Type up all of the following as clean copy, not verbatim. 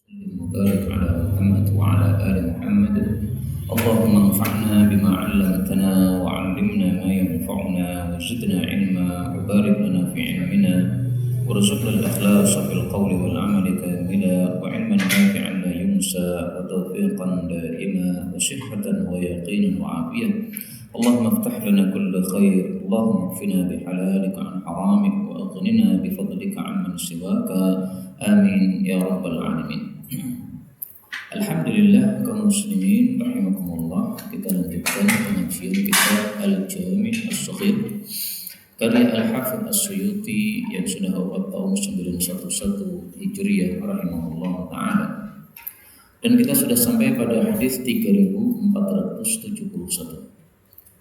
وبارك على محمد وعلى آل محمد. اللهم انفعنا بما علمتنا وعلمنا ما ينفعنا وزدنا علما وبارك لنا في علمنا وارزقنا الإخلاص في القول والعمل كاملا وعلما نافعا لا ينسى وتوفيقا دائما وصحة ويقينا وعافية. اللهم افتح لنا كل خير، اللهم اكفنا بحلالك عن حرامك وأغننا بفضلك عمن سواك، آمين يا رب العالمين. Alhamdulillah kaum muslimin rahimakumullah, kita lanjutkan pengajian kitab Al-Jami' As-Shaghir karya Al-Hafidz As-Suyuti yang sudah wafat tahun 911 Hijriah rahimahullah ta'ala. Dan kita sudah sampai pada hadis 3471.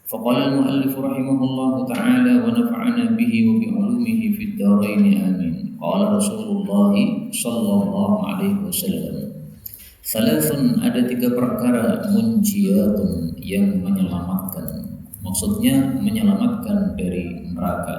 Faqala al-muallif rahimahullah ta'ala wa nafa'ana bihi wa bi 'ulumihi fid dharain amin. Qala Rasulullah sallallahu alaihi wasallam, salasun, ada 3 perkara munjiyatun yang menyelamatkan. Maksudnya menyelamatkan dari neraka.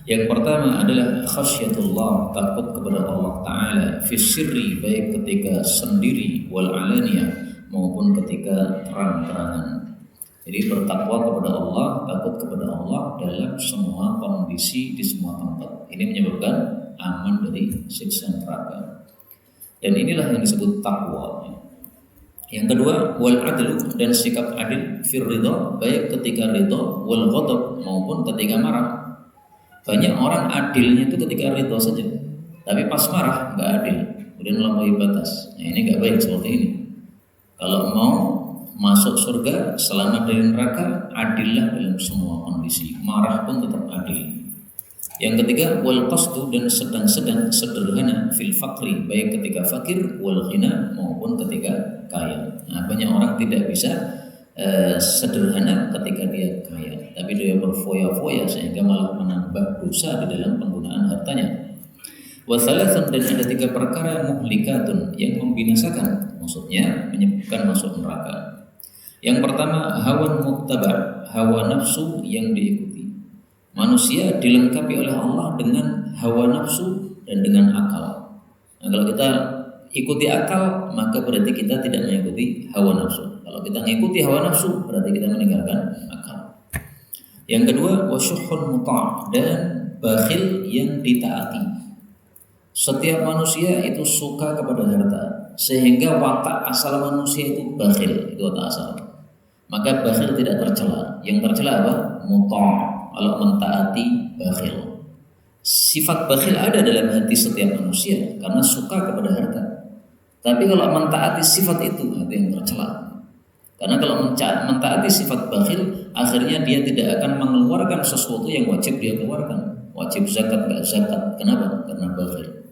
Yang pertama adalah khasyatullah, takut kepada Allah Ta'ala, fisirri, baik ketika sendiri, wal alaniyah, maupun ketika terang-terangan. Jadi bertakwa kepada Allah, takut kepada Allah dalam semua kondisi, di semua tempat. Ini menyebabkan aman dari siksa neraka. Dan inilah yang disebut takwa. Yang kedua, wal adlu, dan sikap adil, fir ridha, baik ketika ridha, wal ghadab, maupun ketika marah. Banyak orang adilnya itu ketika ridha saja, tapi pas marah nggak adil, kemudian melampaui batas. Nah, ini nggak baik seperti ini. Kalau mau masuk surga, selamat dari neraka, adillah dalam semua kondisi. Marah pun tetap adil. Yang ketiga, wal qasdu, dan sedang-sedang sederhana, fil fakri, baik ketika fakir, wal ghina, maupun ketika kaya. Nah, banyak orang tidak bisa sederhana ketika dia kaya, tapi dia berfoya-foya sehingga malah menambah dosa di dalam penggunaan hartanya. Wa thalathun, dan ada 3 perkara muhlikatun, yang membinasakan, maksudnya menyebabkan masuk neraka. Yang pertama, hawan muttaba, hawa nafsu yang diikuti. Manusia dilengkapi oleh Allah dengan hawa nafsu dan dengan akal. Nah, kalau kita ikuti akal, maka berarti kita tidak mengikuti hawa nafsu. Kalau kita mengikuti hawa nafsu, berarti kita meninggalkan akal. Yang kedua, wasyuhun muta', dan bakhil yang ditaati. Setiap manusia itu suka kepada harta, sehingga watak asal manusia itu bakhil, itu watak asal. Maka bakhil tidak tercela. Yang tercela apa? Muta'. Kalau mentaati bakhil. Sifat bakhil ada dalam hati setiap manusia karena suka kepada harta. Tapi kalau mentaati sifat itu yang tercela. Karena kalau mentaati sifat bakhil, akhirnya dia tidak akan mengeluarkan sesuatu yang wajib dia keluarkan. Wajib zakat enggak zakat. Kenapa? Karena bakhil.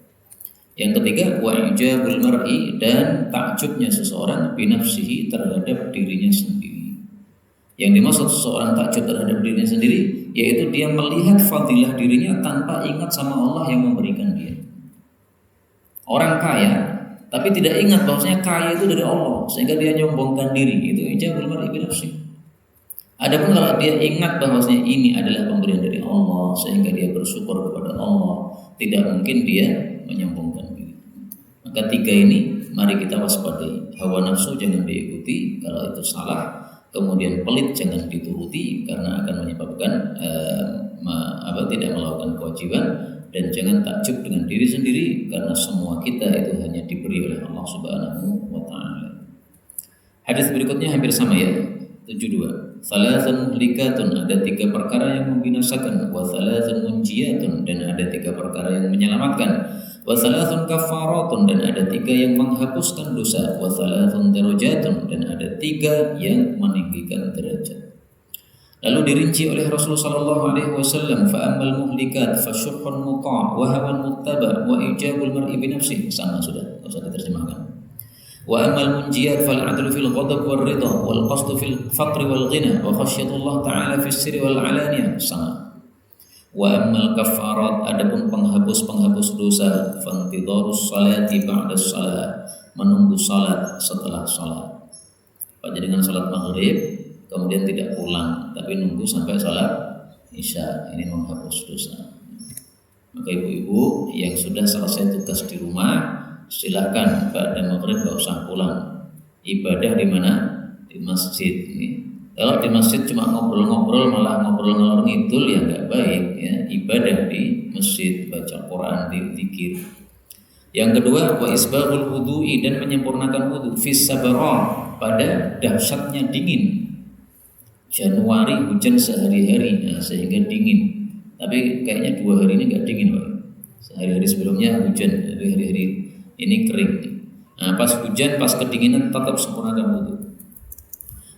Yang ketiga, wa ijabul mar'i, dan takjubnya seseorang binafsihi, terhadap dirinya sendiri. Yang dimaksud seseorang takjub terhadap dirinya sendiri, yaitu dia melihat fadilah dirinya tanpa ingat sama Allah yang memberikan dia. Orang kaya tapi tidak ingat bahwasanya kaya itu dari Allah, sehingga dia nyombongkan diri. Itu ijabul mar'i binafsihi. Adapun kalau dia ingat bahwasanya ini adalah pemberian dari Allah, sehingga dia bersyukur kepada Allah, tidak mungkin dia menyombongkan diri. Maka 3 ini mari kita waspadai. Hawa nafsu jangan diikuti kalau itu salah. Kemudian pelit jangan dituruti karena akan menyebabkan tidak melakukan kewajiban, dan jangan takjub dengan diri sendiri karena semua kita itu hanya diberi oleh Allah Subhanahu wa taala. Hadis berikutnya hampir sama ya, 72. Salasun muhlikatun, ada 3 perkara yang membinasakan, wa salasun munjiyatun, dan ada 3 perkara yang menyelamatkan. Wa thalathun kafaratun, dan ada 3 yang menghapuskan dosa. Wa thalathun darajatun, dan ada 3 yang meninggikan derajat. Lalu dirinci oleh Rasulullah sallallahu alaihi wasallam, fa ammal muhlikat fasyuhun muta' wa hawan muttaba' wa ijabul mar'i bi nafsihi. Sama sudah, enggak usah diterjemahkan. Wa ammal munjiyat fal 'adlu fil ghadab wal ridha wal qasdu fil faqri wal ghina wa khasyatullah ta'ala fis sirri wal 'alaniyah. Sama. Wa ammal kafarat, adapun penghapus dosa, fantidharus salati ba'da shalah, menunggu salat setelah salat. Pada dengan salat maghrib kemudian tidak pulang, tapi nunggu sampai salat isya, ini menghapus dosa. Maka ibu-ibu yang sudah selesai tugas di rumah, silahkan pada maghrib nggak usah pulang. Ibadah di mana? Di masjid. Kalau di masjid cuma ngobrol-ngobrol, malah ngobrol ngalor ngidul, ya nggak baik ya. Ibadah di masjid, baca Quran, zikir. Yang kedua, wa isbaghul wudu'i, dan menyempurnakan wudu fis sabara, pada dahsyatnya dingin. Januari hujan sehari-hari, nah, sehingga dingin. Tapi kayaknya 2 hari ini nggak dingin, Pak. Sehari-hari sebelumnya hujan, jadi hari-hari ini kering. Nah, pas hujan, pas kedinginan tetap sempurnakan wudu.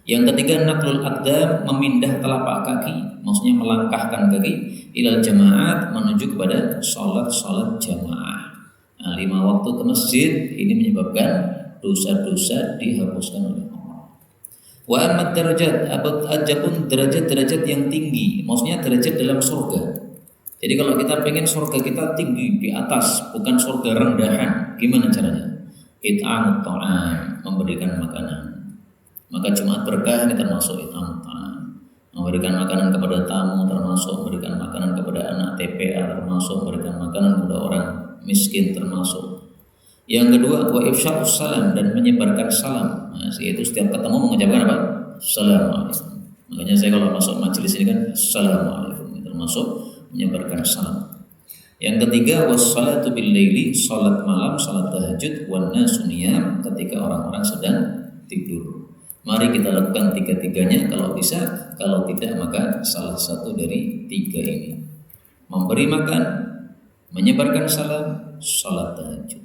Yang ketiga, naqlul aqdam, memindah telapak kaki, maksudnya melangkahkan kaki ilal jamaat, menuju kepada salat jamaah. Nah, 5 waktu ke masjid ini menyebabkan dosa-dosa dihapuskan oleh Allah. Wa ammat darajat, adapun derajat-derajat yang tinggi, maksudnya derajat dalam surga. Jadi kalau kita pengen surga kita tinggi di atas, bukan surga rendahan, gimana caranya? It'amut ta'am, memberikan makanan. Maka Jumat berkah ini termasuk it'amut ta'am. Memberikan makanan kepada tamu, termasuk memberikan makanan kepada anak TPA, termasuk memberikan makanan kepada orang miskin, termasuk. Yang kedua, wa ifsya'us salam, dan menyebarkan salam. Nah, yaitu setiap ketemu mengucapkan apa? Assalamualaikum. Makanya saya kalau masuk majelis ini kan Assalamualaikum, ini termasuk menyebarkan salam. Yang ketiga, wassalatu bil laili, salat malam, salat tahajud, wan nasu niyam, ketika orang-orang sedang tidur. Mari kita lakukan 3-3-nya kalau bisa, kalau tidak maka salah satu dari 3 ini. Memberi makan, menyebarkan salam, salat tahajud.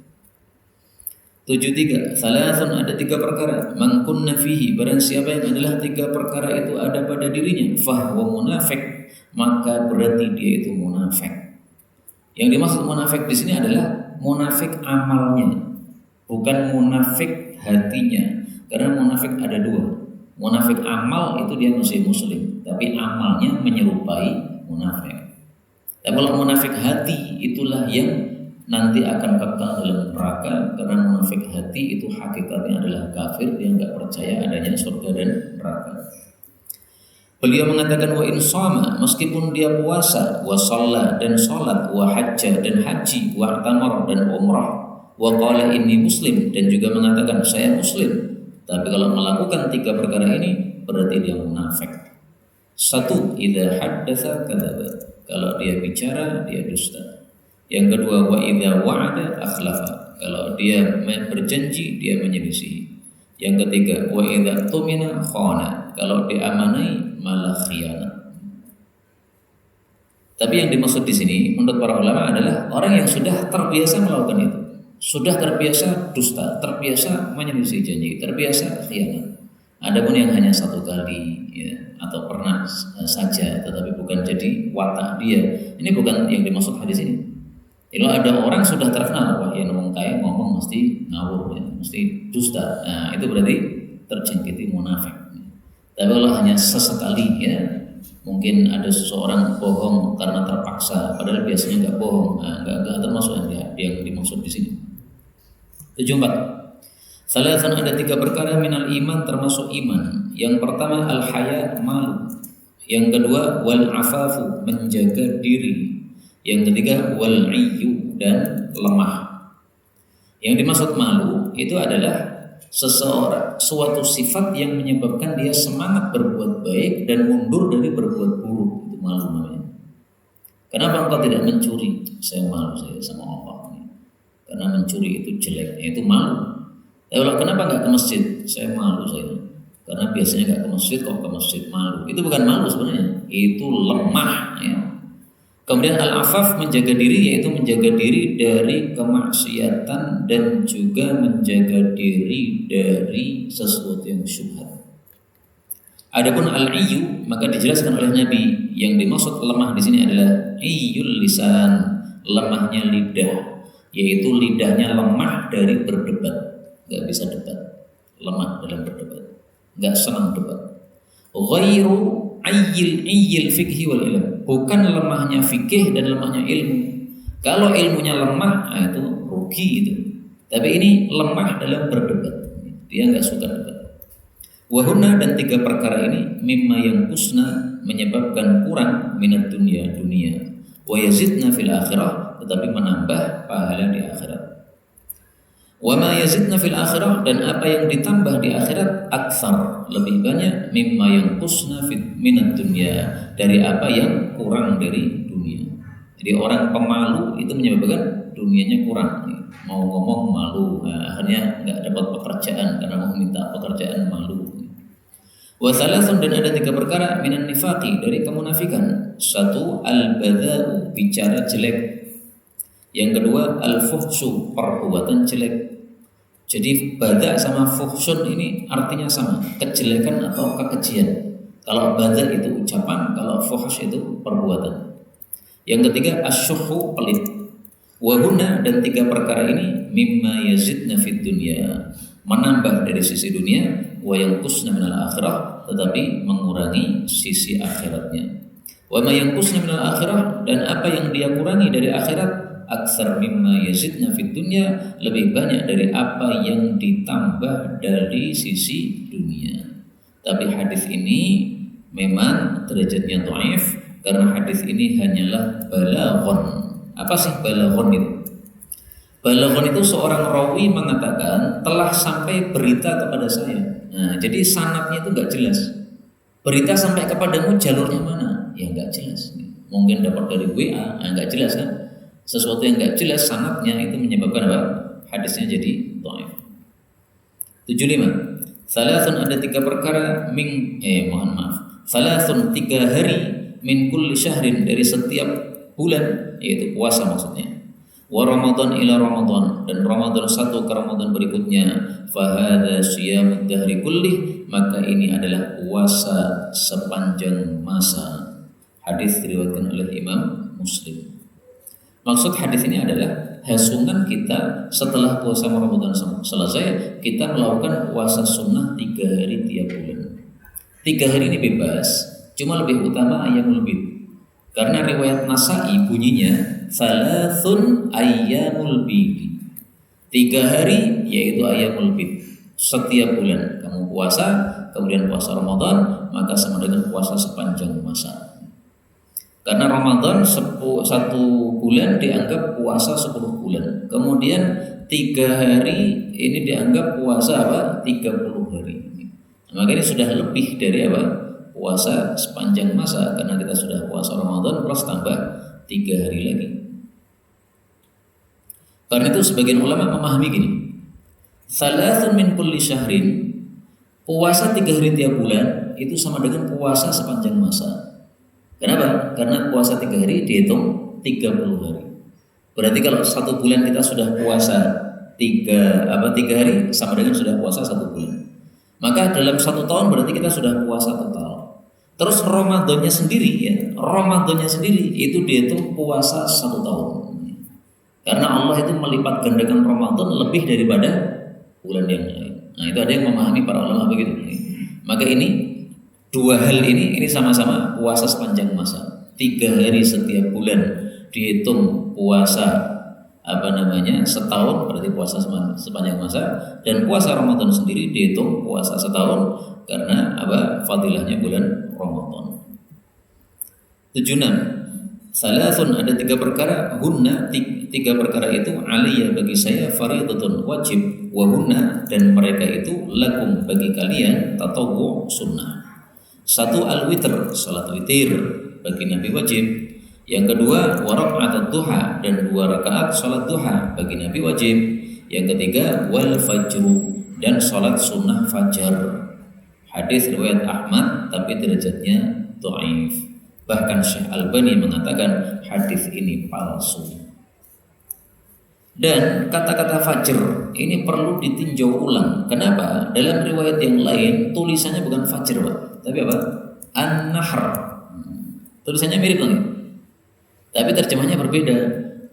73. Salasun, ada 3 perkara. Man kunna fihi, barang siapa yang adalah 3 perkara itu ada pada dirinya, fahuwa munafiq, maka berarti dia itu munafik. Yang dimaksud munafik di sini adalah munafik amalnya, bukan munafik hatinya. Karena munafik ada 2. Munafik amal itu dia masih muslim, tapi amalnya menyerupai munafik. Dan kalau munafik hati itulah yang nanti akan kekal dalam neraka, karena munafik hati itu hakikatnya adalah kafir, dia nggak percaya adanya surga dan neraka. Beliau mengatakan wa in shama, meskipun dia puasa, wa shalla, dan salat, wa hajja, dan haji, wa i'tamara, dan umrah, wa qala inni muslim, dan juga mengatakan saya muslim, tapi kalau melakukan 3 perkara ini berarti dia munafik. 1, idza haddatsa kadzaba, kalau dia bicara dia dusta. Yang kedua, wa idza wa'ada akhlafa, kalau dia berjanji dia menyelisihi. Yang ketiga, wa idza tumina khana, kalau diamanai malah khianat. Tapi yang dimaksud di sini menurut para ulama adalah orang yang sudah terbiasa melakukan itu, sudah terbiasa dusta, terbiasa menyelisih janji, terbiasa khianat. Adapun yang hanya 1 kali ya, atau pernah saja, tetapi bukan jadi watak dia, ini bukan yang dimaksud hadis ini. Kalau ada orang sudah terkenal, wah ya ngomong kayak ngomong mesti ngawur, ya, mesti dusta, nah itu berarti terjangkiti munafik. Tapi kalau hanya sesekali ya, mungkin ada seseorang bohong karena terpaksa, padahal biasanya nggak bohong, nah, nggak termasuk yang dimaksud di sini. 74. Salasan, ada 3 perkara minal iman, termasuk iman. Yang pertama al-haya, malu. Yang kedua wal afafu, menjaga diri. Yang ketiga wal-'iyyu, dan lemah. Yang dimaksud malu itu adalah seseorang, suatu sifat yang menyebabkan dia semangat berbuat baik dan mundur dari berbuat buruk. Itu malu namanya. Kenapa engkau tidak mencuri? Saya malu, saya sama Allah. Karena mencuri itu jelek, itu malu. Kenapa nggak ke masjid? Saya malu saya. Karena biasanya nggak ke masjid, kok ke masjid malu. Itu bukan malu sebenarnya, itu lemah ya. Kemudian al-afaf, menjaga diri, yaitu menjaga diri dari kemaksiatan dan juga menjaga diri dari sesuatu yang syubhat. Adapun al-'iyyu, maka dijelaskan oleh Nabi, yang dimaksud lemah di sini adalah iyyul lisan, lemahnya lidah, yaitu lidahnya lemah dari berdebat, nggak bisa debat, lemah dalam berdebat, nggak senang debat. Ghairu iyyil fikhi wal ilm, bukan lemahnya fikih dan lemahnya ilmu. Kalau ilmunya lemah, nah itu rugi itu. Tapi ini lemah dalam berdebat, dia nggak suka debat. Wahuna, dan 3 perkara ini mimma yang kusna, menyebabkan kurang minat dunia, wa yazidna fil akhirah, tetapi menambah pahala di akhirat. Wa ma yazidna fil akhirah, dan apa yang ditambah di akhirat aktsar, lebih banyak, mimma yanqusna minad dunya, dari apa yang kurang dari dunia. Jadi orang pemalu itu menyebabkan dunianya kurang. Mau ngomong malu, akhirnya nggak dapat pekerjaan karena mau minta pekerjaan malu. Wa thalathun, dan ada 3 perkara minan nifaqi, dari kemunafikan. 1, al-badza'u, bicara jelek. Yang kedua, al-fuhsyu, perbuatan jelek. Jadi bada sama fuhsun ini artinya sama, kejelekan atau kekejian. Kalau bada itu ucapan, kalau fuhs itu perbuatan. Yang ketiga, asyuhu, pelit. Wahuna, dan 3 perkara ini mimma yazidna fid dunya, menambah dari sisi dunia, wa yanqusna minal akhirah, tetapi mengurangi sisi akhiratnya. Wa ma yanqusna minal akhirah, dan apa yang dia kurangi dari akhirat, aktsar mimma yazidna fid dunya, lebih banyak dari apa yang ditambah dari sisi dunia. Tapi hadis ini memang derajatnya dhaif, karena hadis ini hanyalah balaghon. Apa sih balaghon itu? Balaghon itu seorang rawi mengatakan telah sampai berita kepada saya. Nah, jadi sanadnya itu nggak jelas. Berita sampai kepadamu jalurnya mana? Ya nggak jelas. Mungkin dapat dari WA, nggak jelas kan? Sesuatu yang nggak jelas sanadnya itu menyebabkan apa? Hadisnya jadi dhaif. 75. Salasun, ada 3 perkara Salasun, 3 hari min kulli syahrin, dari setiap bulan, yaitu puasa maksudnya. Wa Ramadan ila Ramadan, dan Ramadan 1 ke Ramadan berikutnya. Fa hadza siyamud dahri kullih, maka ini adalah puasa sepanjang masa. Hadis diriwayatkan oleh Imam Muslim. Maksud hadis ini adalah hasungan kita setelah puasa Ramadan selesai, kita melakukan puasa sunnah 3 hari tiap bulan. 3 hari ini bebas, cuma lebih utama ayyamul bid. Karena riwayat Nasa'i bunyinya salasun ayyamul bid. 3 hari yaitu ayyamul bid. Setiap bulan kamu puasa, kemudian puasa Ramadan, maka sama dengan puasa sepanjang masa. Karena Ramadan 1 bulan dianggap puasa 10 bulan. Kemudian 3 hari ini dianggap puasa apa? 30 hari. Maka ini sudah lebih dari apa? Puasa sepanjang masa, karena kita sudah puasa Ramadan plus tambah 3 hari lagi. Karena itu sebagian ulama memahami gini. Salasun min kulli syahrin, puasa 3 hari tiap bulan itu sama dengan puasa sepanjang masa. Kenapa? Karena puasa 3 hari dihitung 30 hari. Berarti kalau 1 bulan kita sudah puasa 3 hari, sama dengan sudah puasa 1 bulan. Maka dalam 1 tahun berarti kita sudah puasa total. Terus Ramadannya sendiri itu dihitung puasa 1 tahun. Karena Allah itu melipat gandakan Ramadan lebih daripada bulan yang lain. Nah, itu ada yang memahami para ulama begitu. Maka ini 2 hal ini sama-sama puasa sepanjang masa. 3 hari setiap bulan dihitung puasa setahun, berarti puasa sepanjang masa. Dan puasa Ramadan sendiri dihitung puasa setahun, karena fadilahnya bulan Ramadan. 76. Salasun, ada 3 perkara, hunna, 3 perkara itu aliyah bagi saya, fardhatun, wajib, wa hunna, dan mereka itu lakum, bagi kalian, tatawwu, sunnah. 1, al-witr, salat witir, bagi Nabi wajib. Yang kedua, wa raka'at duha, dan 2 rakaat salat duha, bagi Nabi wajib. Yang ketiga, wal fajru, dan salat sunnah fajar. Hadis riwayat Ahmad, tapi derajatnya dhaif. Bahkan Syekh Albani mengatakan hadis ini palsu. Dan kata-kata fajr ini perlu ditinjau ulang. Kenapa? Dalam riwayat yang lain tulisannya bukan fajr, Pak, tapi apa? An-nahr. Tulisannya mirip lagi, tapi terjemahnya berbeda.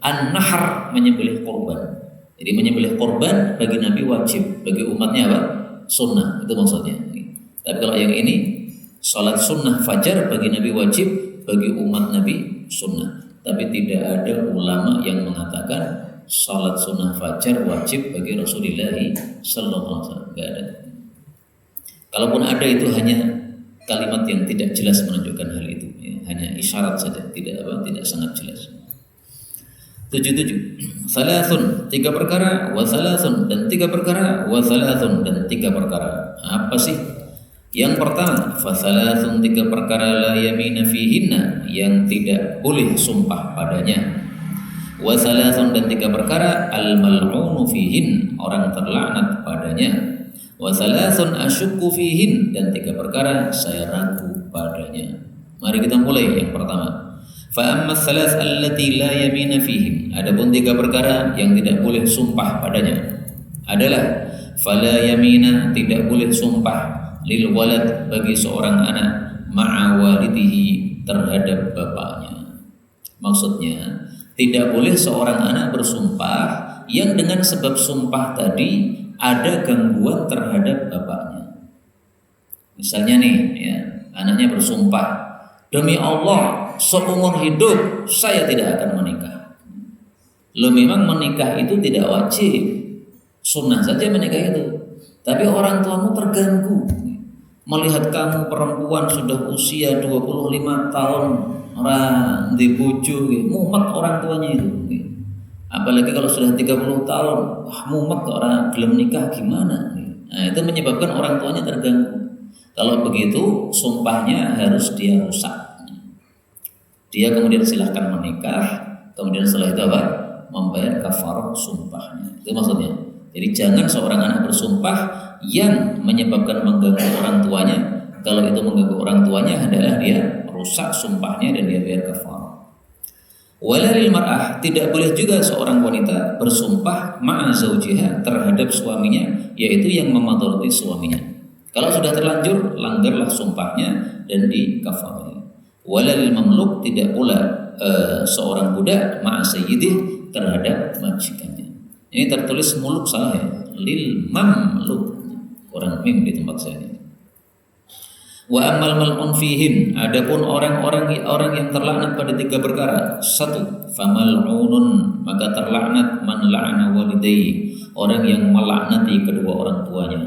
An-nahr, menyembelih korban. Jadi menyembelih korban bagi Nabi wajib, bagi umatnya apa? Sunnah, itu maksudnya. Tapi kalau yang ini, salat sunnah fajar bagi Nabi wajib, bagi umat Nabi sunnah. Tapi tidak ada ulama yang mengatakan salat sunnah fajar wajib bagi Rasulullah sallallahu alaihi wasallam. Enggak ada. Kalaupun ada, itu hanya kalimat yang tidak jelas menunjukkan hal itu, ya. Hanya isyarat saja, tidak sangat jelas. 77. Salasun, 3 perkara, wa salasun, dan 3 perkara, wa salasun, dan 3 perkara. Apa sih? Yang pertama, fa salasun, 3 perkara la yamina fihinna, yang tidak boleh sumpah padanya. Wa salasun, dan 3 perkara al mal'unu fihin, orang terlaknat padanya. Wa salasun asyukku fihin, dan 3 perkara saya ragu padanya. Mari kita mulai yang pertama. Fa amma salas allati la yamina fihim, adapun 3 perkara yang tidak boleh sumpah padanya adalah fala yamina, tidak boleh sumpah lil walad, bagi seorang anak ma'a walidihi, terhadap bapaknya. Maksudnya tidak boleh seorang anak bersumpah yang dengan sebab sumpah tadi ada gangguan terhadap bapaknya. Misalnya nih ya, anaknya bersumpah, demi Allah, seumur hidup saya tidak akan menikah. Lo memang menikah itu tidak wajib, sunnah saja menikah itu. Tapi orang tuamu terganggu melihat kamu perempuan sudah usia 25 tahun orang di bojo, mumet orang tuanya itu. Apalagi kalau sudah 30 tahun, mumet orang belum nikah gimana? Nah, itu menyebabkan orang tuanya terganggu. Kalau begitu, sumpahnya harus dia rusak. Dia kemudian silahkan menikah, kemudian setelah itu apa? Membayar kafarah sumpahnya. Itu maksudnya. Jadi jangan seorang anak bersumpah yang menyebabkan mengganggu orang tuanya. Kalau itu mengganggu orang tuanya adalah dia rusak sumpahnya dan dia bayar kafarah. Walalil mar'ah, tidak boleh juga seorang wanita bersumpah ma'a zaujiha, terhadap suaminya, yaitu yang memadharati suaminya. Kalau sudah terlanjur, langgarlah sumpahnya dan dikafarahi. Walalil mamluk, tidak pula seorang budak ma'a sayyidih, terhadap majikannya. Ini tertulis muluk, salah ya, lil mamluk, kurang mim di tempat saya ini. Wa ammal mal'un fihim, adapun orang yang terlaknat pada 3 perkara. 1. Famal'unun, maka terlaknat man la'ana walidayhi, orang yang melaknati kedua orang tuanya.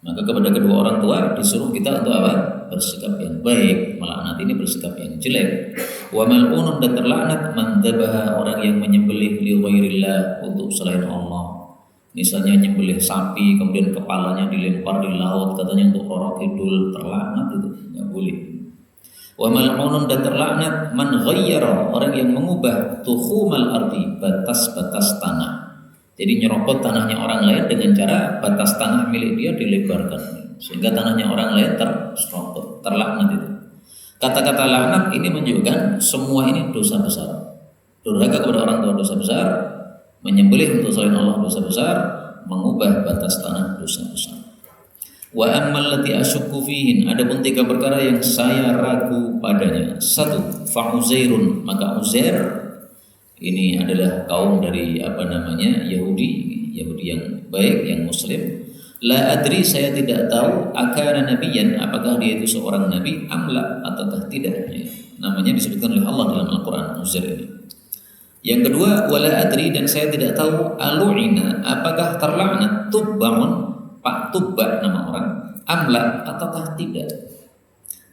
Maka kepada kedua orang tua disuruh kita untuk apa? Bersikap yang baik. Melaknat ini bersikap yang jelek. Wa mal'unun, dan terlaknat man dzabaha, orang yang menyembelih li ghairillah, untuk selain Allah. Misalnya nyembelih sapi kemudian kepalanya dilempar di laut, katanya untuk roro kidul, terlaknat itu, enggak boleh. Wa mal'unun, dan terlaknat man ghayyara, orang yang mengubah tuhumal ardi, batas-batas tanah. Jadi nyerobot tanahnya orang lain dengan cara batas tanah milik dia dilebarkan sehingga tanahnya orang lain terserobot, terlaknat itu. Kata-kata laknat ini menunjukkan semua ini dosa besar. Durhaka kepada orang tua dosa besar, menyembelih untuk selain Allah dosa besar, mengubah batas tanah dosa besar. Wa ammal lati asyukku fihin, adapun 3 perkara yang saya ragu padanya. 1. Fa Uzairun, maka Uzair ini adalah kaum dari Yahudi yang baik, yang Muslim. La adri, saya tidak tahu, akana nabiyan, apakah dia itu seorang nabi, amla, ataukah tidak. Namanya disebutkan oleh Allah dalam Al-Quran, Uzair ini. Yang kedua, wala adri, dan saya tidak tahu, alu'ina, apakah terlaknat Tubba'un, Pak Tubba nama orang, amla, ataukah tidak.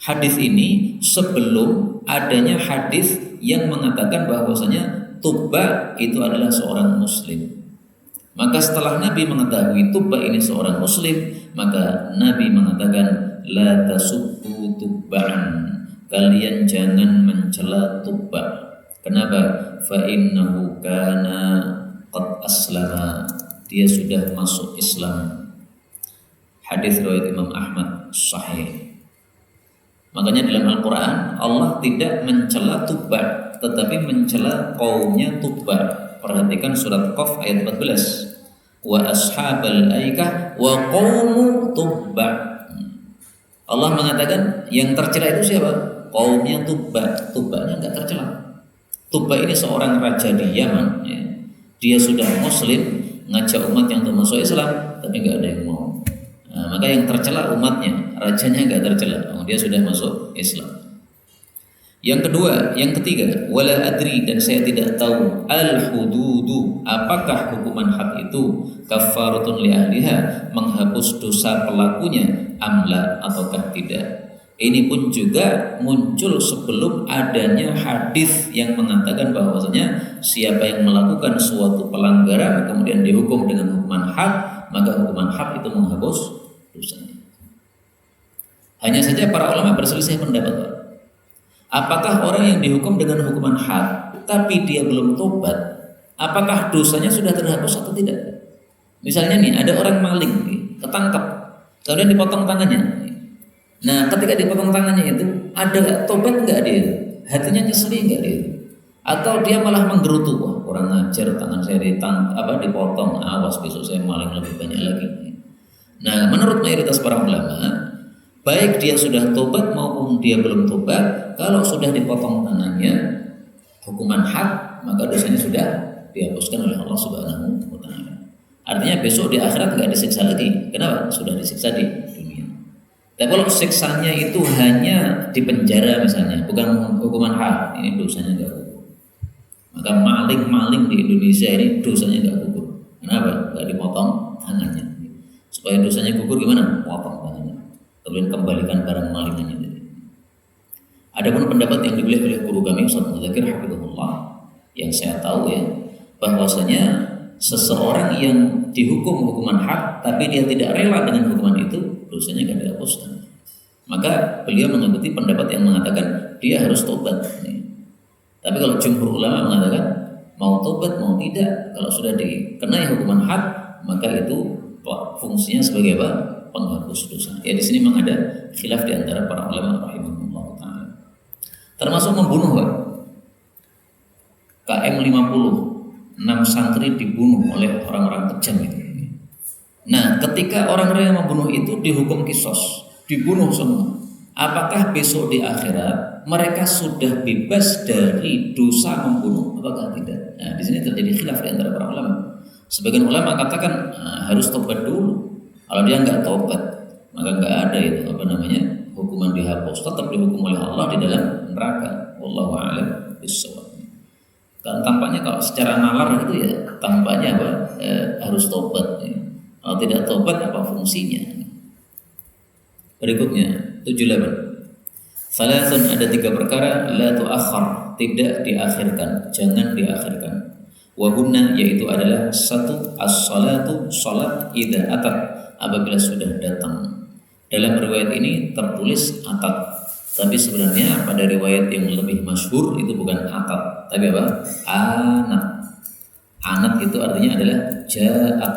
Hadis ini sebelum adanya hadis yang mengatakan bahwasanya Tubba itu adalah seorang muslim. Maka setelah Nabi mengetahui Tubba ini seorang muslim, maka Nabi mengatakan la tasubbu tubba'an, kalian jangan mencela Tubba. Kenapa? Fa innahu kana qad aslama, dia sudah masuk Islam. Hadis riwayat Imam Ahmad sahih. Makanya dalam Al-Quran Allah tidak mencela Tubba, tetapi mencela kaumnya Tubba. Perhatikan surat Qaf ayat 14. Wa ashabal aikah wa qaumu Tubba. Allah mengatakan yang tercela itu siapa? Kaumnya Tubba. Tubbanya enggak tercela. Tubba ini seorang raja di Yaman, ya. Dia sudah muslim, ngajak umat yang untuk masuk Islam, tapi enggak ada yang mau. Nah, maka yang tercela umatnya, rajanya enggak tercela. Dia sudah masuk Islam. Yang kedua, yang ketiga, wala adri, dan saya tidak tahu al-hududu, apakah hukuman had itu kafaratun li ahliha, menghapus dosa pelakunya, amla, ataukah tidak. Ini pun juga muncul sebelum adanya hadis yang mengatakan bahwasanya siapa yang melakukan suatu pelanggaran kemudian dihukum dengan hukuman had, maka hukuman had itu menghapus dosanya. Hanya saja para ulama berselisih pendapat, Pak. Apakah orang yang dihukum dengan hukuman had tapi dia belum tobat, apakah dosanya sudah terhapus atau tidak? Misalnya nih, ada orang maling ketangkap, kemudian dipotong tangannya. Nah, ketika dipotong tangannya itu ada tobat nggak dia? Hatinya nyeseli nggak dia? Atau dia malah menggerutu, wah kurang ajar, tangan saya dipotong, awas besok saya maling lebih banyak lagi. Nah, menurut mayoritas para ulama, baik dia sudah tobat maupun dia belum tobat, kalau sudah dipotong tangannya, hukuman had, maka dosanya sudah dihapuskan oleh Allah Subhanahu wa Ta'ala. Artinya besok di akhirat nggak disiksa lagi. Kenapa? Sudah disiksa di dunia. Tapi kalau siksanya itu hanya di penjara misalnya, bukan hukuman had, ini dosanya nggak gugur. Maka maling-maling di Indonesia ini dosanya nggak gugur. Kenapa? Nggak dipotong tangannya. Supaya dosanya gugur gimana? Potong tangannya. Kemudian kembalikan barang malingannya. Adapun pendapat yang dibeli oleh guru kami Ustaz Muzakir hafizahullah, yang saya tahu ya, bahwasanya seseorang yang dihukum hukuman had tapi dia tidak rela dengan hukuman itu, dosanya tidak dihapuskan. Maka beliau mengikuti pendapat yang mengatakan dia harus tobat. Tapi kalau jumhur ulama mengatakan mau tobat mau tidak, kalau sudah dikenai hukuman had maka itu fungsinya sebagai apa? Penghapus dosa. Ya di sini memang ada khilaf di antara para ulama rahimahullah taala. Termasuk membunuh, Pak. KM 50, 6 santri dibunuh oleh orang-orang kejam itu. Nah, ketika orang-orang yang membunuh itu dihukum kisos, dibunuh semua. Apakah besok di akhirat mereka sudah bebas dari dosa membunuh? Apakah tidak? Nah, di sini terjadi khilaf di antara para ulama. Sebagian ulama katakan harus tobat dulu. Kalau dia nggak tobat, maka nggak ada itu hukuman dihapus, tetap dihukum oleh Allah di dalam neraka. Wallahu a'lam bishawab. Dan tampaknya kalau secara nalar itu ya tampaknya harus tobat. Kalau tidak tobat apa fungsinya? Berikutnya 78. Salasun, ada 3 perkara la tu'akhkhar, tidak diakhirkan, jangan diakhirkan. Wa hunna, yaitu adalah 1 as-salatu, salat idza atat, apabila sudah datang. Dalam riwayat ini tertulis atat, tapi sebenarnya pada riwayat yang lebih masyhur itu bukan atat, tapi apa? Anat. Anat itu artinya adalah ja'at,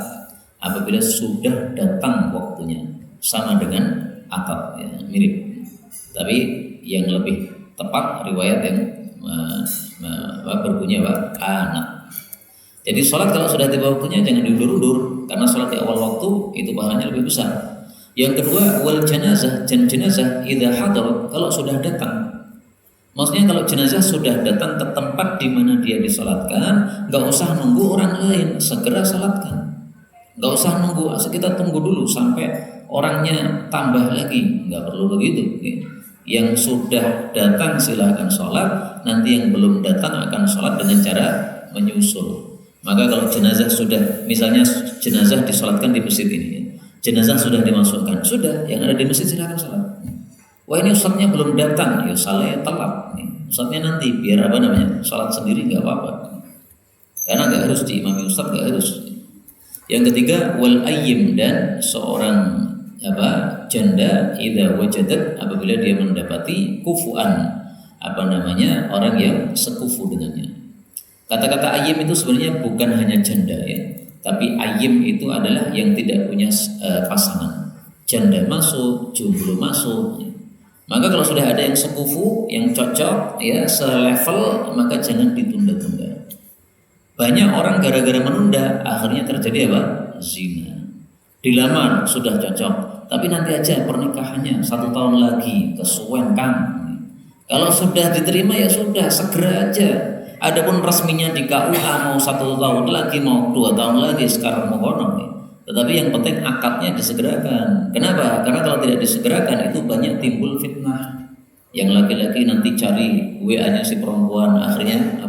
apabila sudah datang waktunya. Sama dengan atat, ya, mirip. Tapi yang lebih tepat riwayat yang berbunyi apa? Anat. Jadi sholat kalau sudah tiba waktunya jangan diundur-undur, karena sholat di awal waktu itu pahalanya lebih besar. Yang kedua, wal jenazah, jenazah idza hadar, kalau sudah datang. Maksudnya kalau jenazah sudah datang ke tempat di mana dia disolatkan, nggak usah nunggu orang lain, segera solatkan. Nggak usah nunggu, kita tunggu dulu sampai orangnya tambah lagi, nggak perlu begitu. Yang sudah datang silahkan sholat, nanti yang belum datang akan sholat dengan cara menyusul. Maka kalau jenazah sudah, misalnya jenazah disolatkan di masjid ini, jenazah sudah dimasukkan, sudah, yang ada di masjid silahkan sholat. Wah ini ustadznya belum datang, ya salah ya telat. Ustadznya nanti biar sholat sendiri nggak apa-apa. Karena nggak harus diimami ustadz, nggak harus. Yang ketiga, wal ayyim, dan seorang janda idza wajadat, apabila dia mendapati kufuan, orang yang sekufu dengannya. Kata-kata ayyim itu sebenarnya bukan hanya janda ya, tapi ayyim itu adalah yang tidak punya pasangan. Janda masuk, jomblo masuk. Maka kalau sudah ada yang sekufu, yang cocok ya, selevel, maka jangan ditunda-tunda. Banyak orang gara-gara menunda akhirnya terjadi apa? Zina. Dilamar sudah cocok, tapi nanti aja pernikahannya 1 tahun lagi, kesuwen kan. Kalau sudah diterima ya sudah, segera aja. Adapun resminya di KUA mau 1 tahun lagi, mau 2 tahun lagi, sekarang mau konon. Tetapi yang penting akadnya disegerakan. Kenapa? Karena kalau tidak disegerakan itu banyak timbul fitnah. Yang laki-laki nanti cari WA-nya si perempuan, akhirnya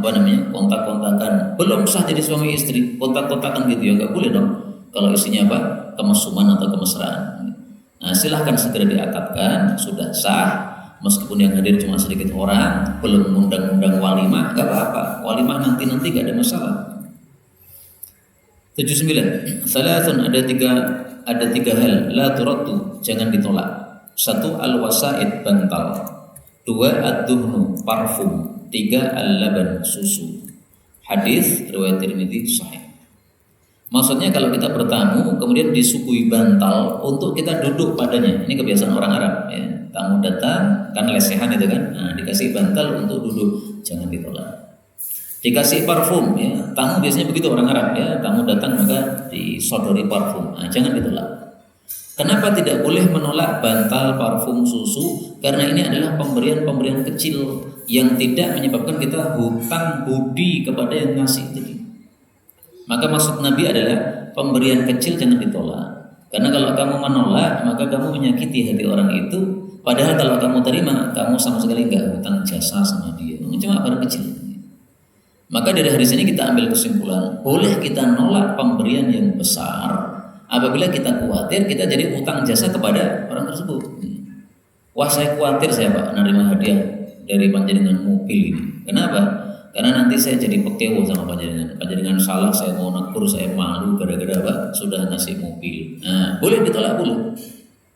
kontak-kontakan. Belum sah jadi suami istri, kontak-kontakan gitu ya, nggak boleh dong. Kalau isinya kemesuman atau kemesraan. Nah, silahkan segera diakadkan, sudah sah. Meskipun yang hadir cuma sedikit orang, belum undang-undang walimah, gak apa-apa. Walimah nanti gak ada masalah. 79. Salatun, ada tiga hal la turaddu, jangan ditolak. 1. Al-wasaid, bantal. 2. Ad-duhnu, parfum. 3. Al-laban, susu. Hadis riwayat Tirmidzi sahih. Maksudnya kalau kita bertamu kemudian disuguhi bantal untuk kita duduk padanya. Ini kebiasaan orang Arab ya. Tamu datang kan lesehan itu kan. Nah, dikasih bantal untuk duduk, jangan ditolak. Dikasih parfum ya. Tamu biasanya begitu orang Arab ya. Tamu datang maka disodori parfum. Nah, jangan ditolak. Kenapa tidak boleh menolak bantal, parfum, susu? Karena ini adalah pemberian-pemberian kecil yang tidak menyebabkan kita hutang budi kepada yang ngasih tadi. Maka maksud Nabi adalah pemberian kecil jangan ditolak. Karena kalau kamu menolak, maka kamu menyakiti hati orang itu. Padahal kalau kamu terima, kamu sama sekali enggak hutang jasa sama dia. Cuma barang kecil. Maka dari hadis ini kita ambil kesimpulan, boleh kita nolak pemberian yang besar apabila kita khawatir kita jadi hutang jasa kepada orang tersebut. Wah, saya khawatir saya Pak menerima hadiah dari panjenengan mobil ini. Kenapa? Karena nanti saya jadi pekewo sama panjenengan. Panjenengan salah, saya mau negur, saya malu gara-gara Pak sudah ngasih mobil. Nah, boleh ditolak boleh.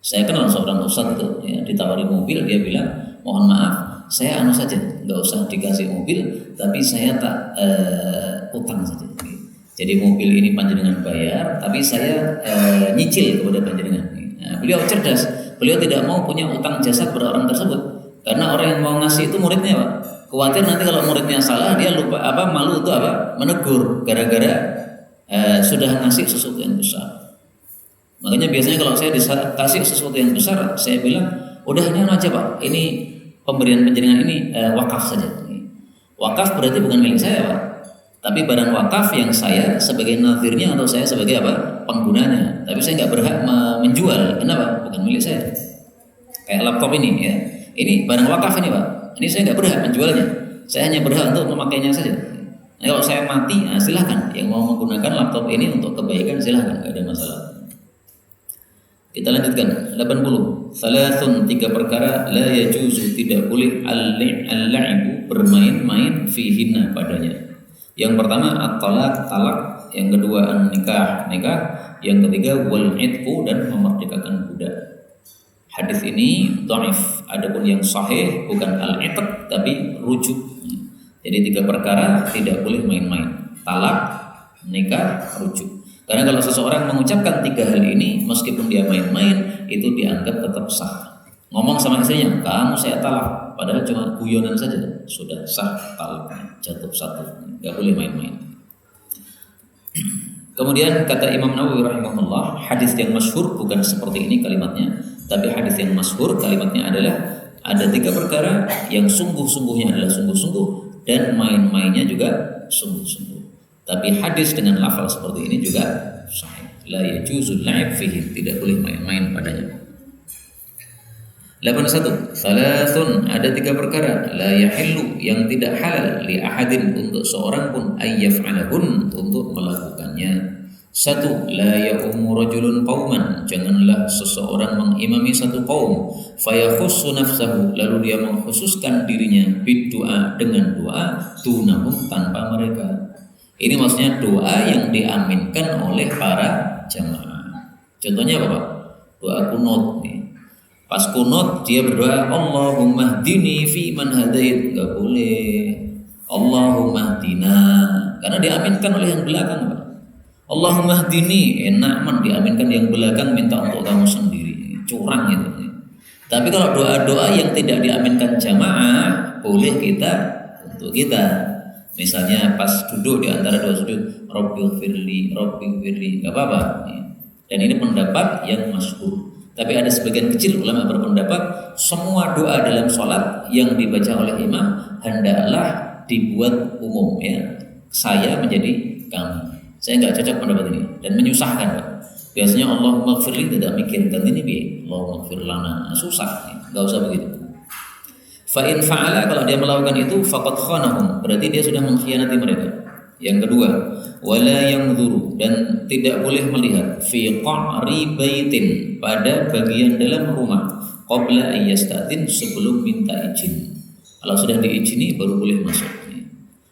Saya kenal seorang ustadz itu, ya, ditawari mobil, dia bilang, mohon maaf, saya anu saja, nggak usah dikasih mobil, tapi saya tak utang saja. Jadi mobil ini panjenengan bayar, tapi saya nyicil kepada panjenengan. Nah, beliau cerdas, beliau tidak mau punya utang jasa kepada orang tersebut, karena orang yang mau ngasih itu muridnya Pak. Khawatir nanti kalau muridnya salah, dia lupa malu itu menegur gara-gara sudah ngasih sesuatu yang besar. Makanya biasanya kalau saya dikasih sesuatu yang besar, saya bilang, udah ini aja Pak, ini pemberian panjenengan ini wakaf saja. Wakaf berarti bukan milik saya Pak, tapi barang wakaf yang saya sebagai nazirnya atau saya sebagai penggunanya. Tapi saya nggak berhak menjual. Kenapa? Bukan milik saya. Kayak laptop ini ya, ini barang wakaf ini Pak. Ini saya nggak berhak menjualnya. Saya hanya berhak untuk memakainya saja. Nah, kalau saya mati, silahkan. Yang mau menggunakan laptop ini untuk kebaikan silahkan, nggak ada masalah. Kita lanjutkan 80. Salasun, 3 perkara la yajuzu, tidak boleh al-la'ibu, bermain-main fihinna padanya. Yang pertama at-talaq, talak. Yang kedua an-nikah, nikah. Yang ketiga wal-'itqu, dan memerdekakan budak. Hadis ini dhaif. Adapun yang sahih bukan al-'itq tapi rujuk. Jadi 3 perkara tidak boleh main-main. Talak, nikah, rujuk. Karena kalau seseorang mengucapkan 3 hal ini, meskipun dia main-main, itu dianggap tetap sah. Ngomong sama istrinya, kamu saya talak, padahal cuma guyonan saja, sudah sah talaknya, jatuh satu, nggak boleh main-main. Kemudian kata Imam Nawawi rahimahullah, hadis yang masyhur bukan seperti ini kalimatnya, tapi hadis yang masyhur kalimatnya adalah ada 3 perkara yang sungguh-sungguhnya adalah sungguh-sungguh dan main-mainnya juga sungguh-sungguh. Tapi hadis dengan lafal seperti ini juga sahih. La yajuzul la'ib fihi, tidak boleh main-main padanya. 81. Salasun, ada 3 perkara la yahillu, yang tidak halal li ahadin, untuk seorang pun ayyaf'alahun, untuk melakukannya. 1. La ya'ummu rajulun qauman, janganlah seseorang mengimami satu kaum, fayakhussu nafsahu, lalu dia mengkhususkan dirinya biddu'a, dengan doa, dunahum, tanpa mereka. Ini maksudnya doa yang diaminkan oleh para jamaah. Contohnya apa Pak? Doa kunut nih. Pas kunut dia berdoa, Allahumma hdini fi man hadait, enggak boleh Allahumma hdina, karena diaminkan oleh yang belakang Pak. Allahumma hdini, enak man diaminkan yang belakang minta untuk kamu sendiri, curang itu. Tapi kalau doa-doa yang tidak diaminkan jamaah, boleh kita untuk kita. Misalnya pas duduk di antara 2 sujud, Rabbighfirli, Rabbighfirli, enggak apa-apa. Dan ini pendapat yang masyhur. Tapi ada sebagian kecil ulama berpendapat semua doa dalam sholat yang dibaca oleh imam hendaklah dibuat umum ya. Saya menjadi kami. Saya enggak cocok pendapat ini dan menyusahkan Pak. Biasanya Allahumma gfirli tidak mikir, dan ini bi Allahumma gfir lana, susah. Enggak usah begitu. Fa in fa'ala, kalau dia melakukan itu faqad khanahum, berarti dia sudah mengkhianati mereka. Yang kedua, wala yanzuru, dan tidak boleh melihat fi qa'ri baitin, pada bagian dalam rumah, qabla ayyastatin, sebelum minta izin. Kalau sudah diizini baru boleh masuk.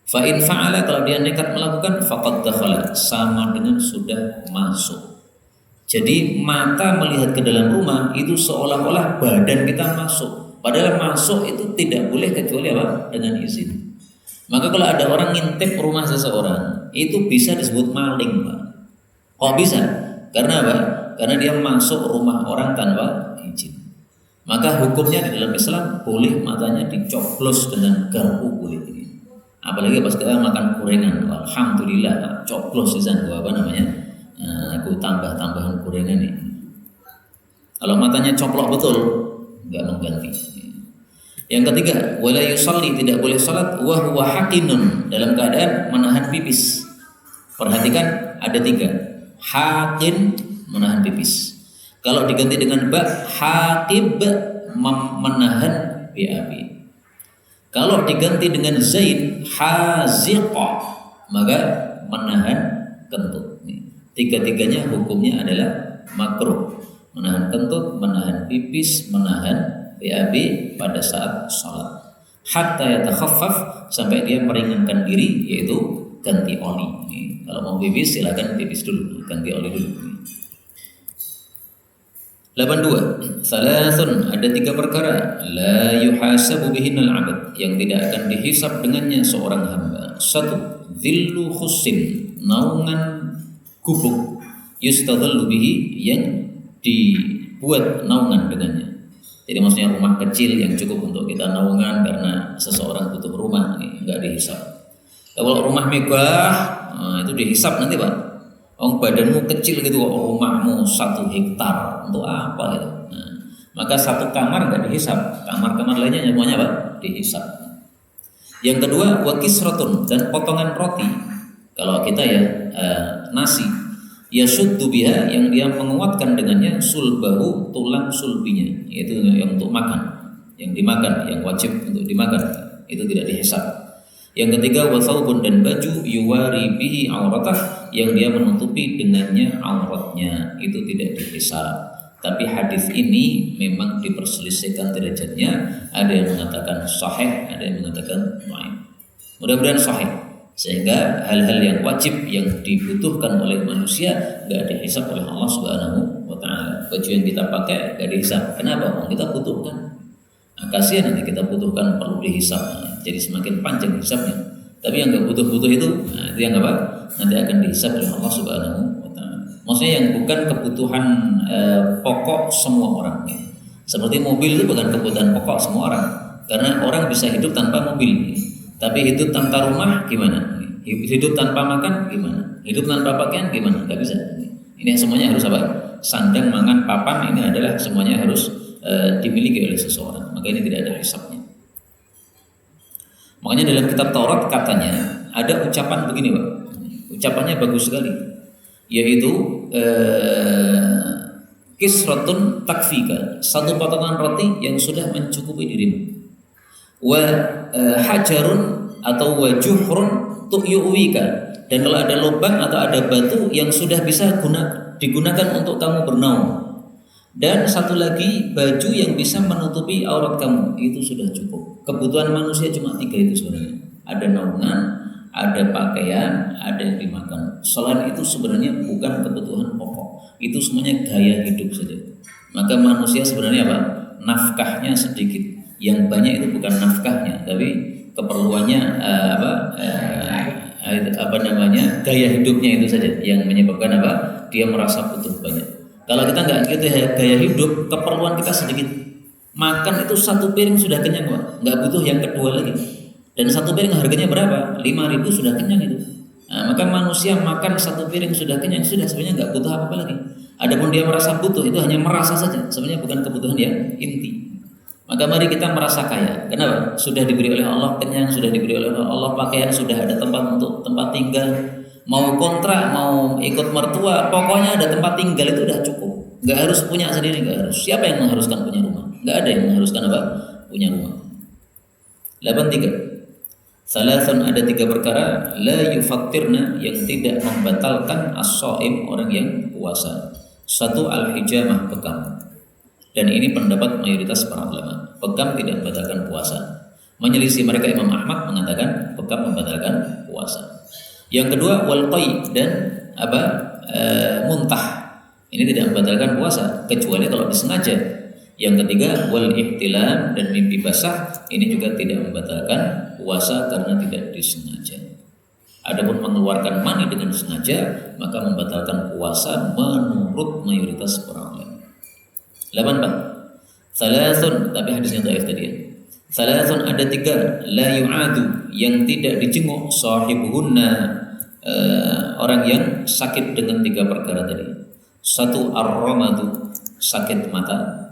Fa in fa'ala, kalau dia nekat melakukan, faqad dakhala, sama dengan sudah masuk. Jadi mata melihat ke dalam rumah itu seolah-olah badan kita masuk. Padahal masuk itu tidak boleh kecuali apa? Dengan izin. Maka kalau ada orang ngintip rumah seseorang, itu bisa disebut maling, Pak. Kok bisa? Karena apa? Karena dia masuk rumah orang tanpa izin. Maka hukumnya di dalam Islam boleh matanya dicoblos dengan garpu kulit ini. Apalagi pas kita makan gorengan, alhamdulillah coblos di sana, apa namanya? Aku tambahan gorengan ini. Kalau matanya coplok betul, enggak mengganti. Yang ketiga, wala yusalli, tidak boleh salat wa huwa hakinun, dalam keadaan menahan pipis. Perhatikan ada 3. Hakin, menahan pipis. Kalau diganti dengan ba, haqib, menahan BAB. Kalau diganti dengan zaid, haziqa, maka menahan kentut. Tiga-tiganya hukumnya adalah makruh. Menahan kentut, menahan pipis, menahan BAB pada saat sholat. Hatta yatakhaffaf, sampai dia meringankan diri, yaitu ganti oli. Kalau mau pipis silakan pipis dulu, ganti oli dulu. 82. Thalathun, ada 3 perkara la yuhasabu bihinnal 'abd, yang tidak akan dihisab dengannya seorang hamba. 1. Dhillu khussin, naungan gubuk, yustadhallu bihi, yang dibuat naungan dengannya. Jadi maksudnya rumah kecil yang cukup untuk kita naungan karena seseorang butuh rumah, ini enggak dihisab. Kalau rumah megah, itu dihisab nanti, Pak. Badanmu kecil gitu, rumahmu 1 hektar, untuk apa gitu? Maka 1 kamar nggak dihisab, kamar-kamar lainnya semuanya apa? Dihisab. Yang kedua, wa kisratun, dan potongan roti. Kalau kita ya nasi, yasuddu biha, yang dia menguatkan dengannya, sulbahu, tulang sulbinya, yaitu yang untuk makan, yang dimakan, yang wajib untuk dimakan, itu tidak dihisab. Yang ketiga, wa thawbun, dan baju, yuwari bihi auratah, yang dia menutupi dengannya auratnya, itu tidak dihisab. Tapi hadis ini memang diperselisihkan derajatnya, ada yang mengatakan sahih, ada yang mengatakan dhaif. Mudah-mudahan sahih, sehingga hal-hal yang wajib yang dibutuhkan oleh manusia enggak dihisab oleh Allah Subhanahu wa taala. Baju yang kita pakai enggak dihisab. Kenapa? Kita butuhkan. Kasihan nanti kita butuhkan, perlu dihisab. Jadi semakin panjang hisabnya. Tapi yang enggak butuh-butuh itu yang apa? Nanti akan dihisab oleh Allah Subhanahu wa taala. Maksudnya yang bukan kebutuhan pokok semua orang. Seperti mobil itu bukan kebutuhan pokok semua orang. Karena orang bisa hidup tanpa mobil. Tapi hidup tanpa rumah gimana? Hidup tanpa makan gimana? Hidup tanpa pakaian gimana? Enggak bisa. Ini semuanya harus apa? Sandang, mangan, papan, ini adalah semuanya harus dimiliki oleh seseorang. Maka ini tidak ada hisabnya. Makanya dalam kitab Taurat katanya ada ucapan begini, Pak. Ucapannya bagus sekali, yaitu kisratun takfika, 1 potongan roti yang sudah mencukupi dirimu. Wa hajarun atau wajuhrun tu'yuwika, dan kalau ada lubang atau ada batu yang sudah bisa digunakan untuk kamu bernaung. Dan 1 lagi, baju yang bisa menutupi aurat kamu, itu sudah cukup. Kebutuhan manusia cuma 3 itu sebenarnya. Ada naungan, ada pakaian, ada yang dimakan. Selain itu sebenarnya bukan kebutuhan pokok. Itu semuanya gaya hidup saja. Maka manusia sebenarnya apa? Nafkahnya sedikit. Yang banyak itu bukan nafkahnya, tapi keperluannya gaya hidupnya itu saja yang menyebabkan apa? Dia merasa butuh banyak. Kalau kita nggak gitu gaya hidup, keperluan kita sedikit. Makan itu 1 piring sudah kenyang, Pak. Nggak butuh yang kedua lagi. Dan 1 piring harganya berapa? 5.000 sudah kenyang itu. Maka manusia makan 1 piring sudah kenyang, sudah, sebenarnya nggak butuh apa-apa lagi. Adapun dia merasa butuh, itu hanya merasa saja. Sebenarnya bukan kebutuhan yang inti. Maka mari kita merasa kaya. Kenapa? Sudah diberi oleh Allah kenyang, sudah diberi oleh Allah pakaian, sudah ada tempat untuk tempat tinggal. Mau kontrak, mau ikut mertua, pokoknya ada tempat tinggal itu udah cukup. Nggak harus punya sendiri, nggak harus. Siapa yang mengharuskan punya rumah? Nggak ada yang mengharuskan apa? Punya rumah. 83. Salasun, ada 3 perkara la yufattirna, yang tidak membatalkan as-shaim, orang yang puasa. 1, al-hijamah, bekam. Dan ini pendapat mayoritas para ulama. Bekam tidak membatalkan puasa. Menyelisih mereka Imam Ahmad mengatakan bekam membatalkan puasa. Yang kedua wal qai, dan muntah. Ini tidak membatalkan puasa kecuali kalau disengaja. Yang ketiga wal ihtilam, dan mimpi basah, ini juga tidak membatalkan puasa karena tidak disengaja. Adapun mengeluarkan mani dengan sengaja maka membatalkan puasa menurut mayoritas para ulama. 84. Salasun, tapi hadisnya dhaif tadi ya. Salasun, ada 3 la yu'adu, yang tidak dijenguk sahibuhunna, orang yang sakit dengan 3 perkara tadi. 1, ar-ramadu, sakit mata.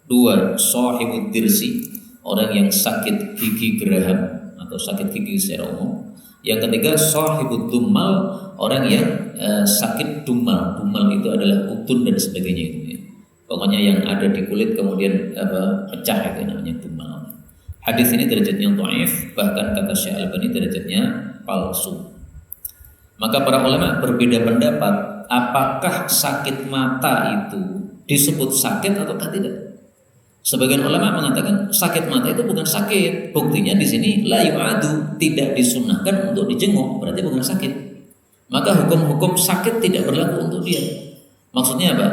2, sahibud dirsi, orang yang sakit gigi geraham atau sakit gigi secara umum. Yang ketiga sahibud dumal, orang yang sakit dumal. Dumal itu adalah utun dan sebagainya itu ya. Pokoknya yang ada di kulit kemudian pecah, itu namanya dumal. Hadis ini derajatnya dhaif, bahkan kata Syekh Albani derajatnya palsu. Maka para ulama berbeda pendapat apakah sakit mata itu disebut sakit ataukah tidak. Sebagian ulama mengatakan sakit mata itu bukan sakit. Buktinya di sini la yu'adu, tidak disunahkan untuk dijenguk, berarti bukan sakit. Maka hukum-hukum sakit tidak berlaku untuk dia. Maksudnya apa?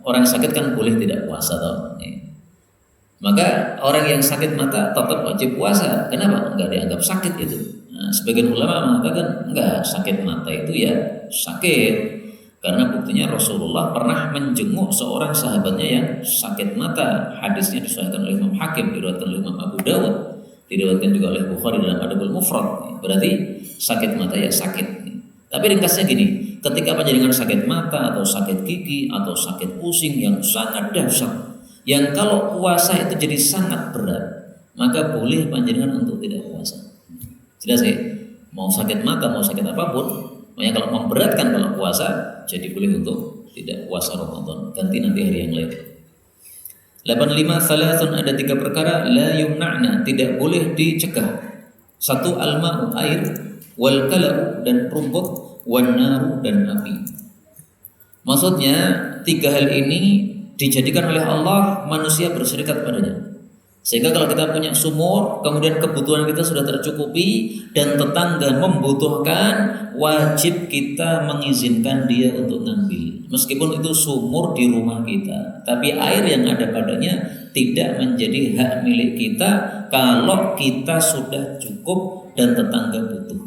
Orang sakit kan boleh tidak puasa toh. Maka orang yang sakit mata tetap wajib puasa. Kenapa? Enggak dianggap sakit itu. Nah, sebagian ulama mengatakan enggak, sakit mata itu ya sakit. Karena buktinya Rasulullah pernah menjenguk seorang sahabatnya yang sakit mata. Hadisnya disahihkan oleh Imam Hakim, diriwayatkan oleh Imam Abu Dawud, diriwayatkan juga oleh Bukhari dalam Adabul Mufrad. Berarti sakit mata ya sakit. Tapi ringkasnya gini, ketika panjenengan sakit mata atau sakit gigi atau sakit pusing yang sangat dahsyat, yang kalau puasa itu jadi sangat berat, maka boleh panjenengan untuk tidak puasa. Jelas ya? Mau sakit mata, mau sakit apapun, makanya kalau memberatkan kalau puasa, jadi boleh untuk tidak puasa Ramadan, ganti nanti hari yang lain. 85. Salasun, ada 3 perkara la yumna'na, tidak boleh dicegah. 1, al-ma'u, air, wal kala'u, dan rumput, wan naru, dan api. Maksudnya 3 hal ini dijadikan oleh Allah manusia berserikat padanya. Sehingga kalau kita punya sumur, kemudian kebutuhan kita sudah tercukupi dan tetangga membutuhkan, wajib kita mengizinkan dia untuk ngambil. Meskipun itu sumur di rumah kita, tapi air yang ada padanya tidak menjadi hak milik kita kalau kita sudah cukup dan tetangga butuh.